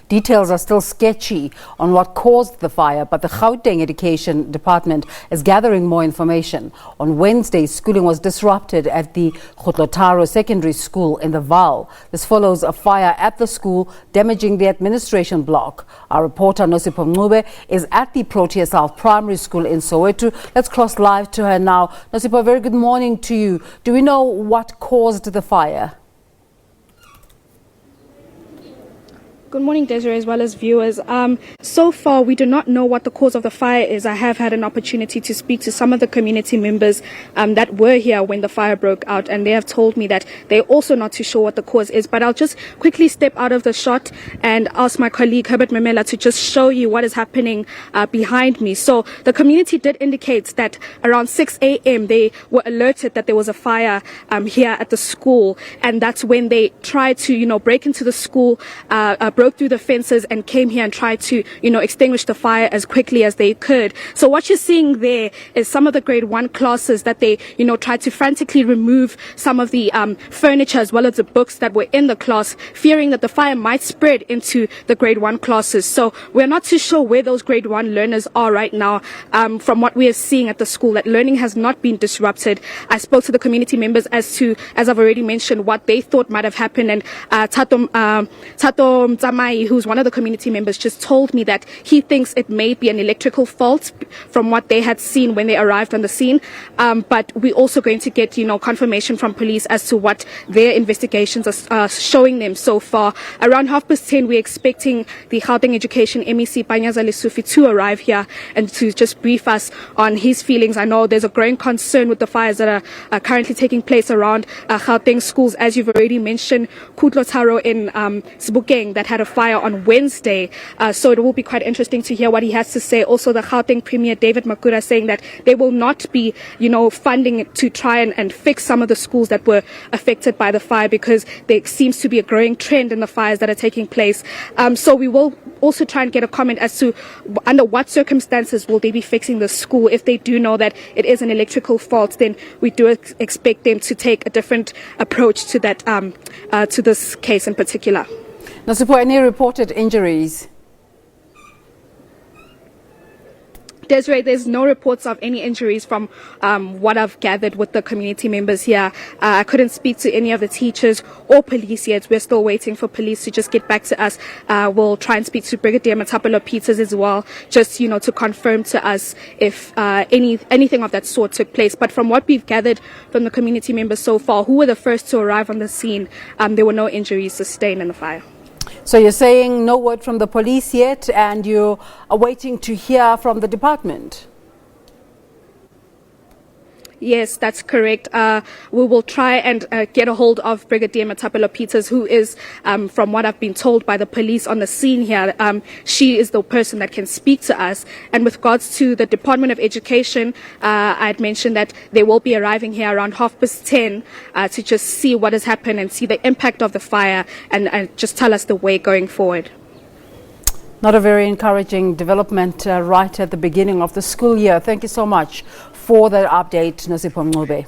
Details are still sketchy on what caused the fire, but the Gauteng Education Department is gathering more information. On Wednesday, schooling was disrupted at the Khutlo Tharo Secondary School in the Vaal. This follows a fire at the school, damaging the administration block. Our reporter Nosipho Mncube is at the Protea South Primary School in Soweto. Let's cross live to her now. Nosipho, very good morning to you. Do we know what caused the fire? Good morning, Desiree, as well as viewers. So far, we do not know what the cause of the fire is. I have had an opportunity to speak to some of the community members that were here when the fire broke out, and they have told me that they're also not too sure what the cause is. But I'll just quickly step out of the shot and ask my colleague Herbert Memela to just show you what is happening behind me. So the community did indicate that around 6 a.m. they were alerted that there was a fire here at the school, and that's when they tried to, break into the school, broke through the fences and came here and tried to, extinguish the fire as quickly as they could. So what you're seeing there is some of the grade 1 classes that they, tried to frantically remove some of the furniture as well as the books that were in the class, fearing that the fire might spread into the grade 1 classes. So we're not too sure where those grade 1 learners are right now. From what we are seeing at the school, that learning has not been disrupted. I spoke to the community members as I've already mentioned, what they thought might have happened, and Tato who's one of the community members, just told me that he thinks it may be an electrical fault from what they had seen when they arrived on the scene. But we're also going to get, confirmation from police as to what their investigations are showing them so far. Around 10:30, we're expecting the Gauteng Education MEC Panyaza Lesufi to arrive here and to just brief us on his feelings. I know there's a growing concern with the fires that are currently taking place around Gauteng schools. As you've already mentioned, Khutlo Tharo in Sebokeng that had a fire on Wednesday, so it will be quite interesting to hear what he has to say. Also, the Gauteng Premier David Makhura saying that they will not be, funding to try and fix some of the schools that were affected by the fire, because there seems to be a growing trend in the fires that are taking place. So we will also try and get a comment as to under what circumstances will they be fixing the school. If they do know that it is an electrical fault, then we do expect them to take a different approach to that, to this case in particular. Nosipho, any reported injuries? Desiree, there's no reports of any injuries from what I've gathered with the community members here. I couldn't speak to any of the teachers or police yet. We're still waiting for police to just get back to us. We'll try and speak to Brigadier Matapelo Peters as well, just, to confirm to us if anything of that sort took place. But from what we've gathered from the community members so far, who were the first to arrive on the scene, there were no injuries sustained in the fire. So you're saying no word from the police yet, and you are waiting to hear from the department? Yes, that's correct. We will try and get a hold of Brigadier Matapelo Peters, who is, from what I've been told by the police on the scene here, she is the person that can speak to us. And with regards to the Department of Education, I'd mentioned that they will be arriving here around 10:30 to just see what has happened and see the impact of the fire and just tell us the way going forward. Not a very encouraging development right at the beginning of the school year. Thank you so much for that update, Nosipho Mncube.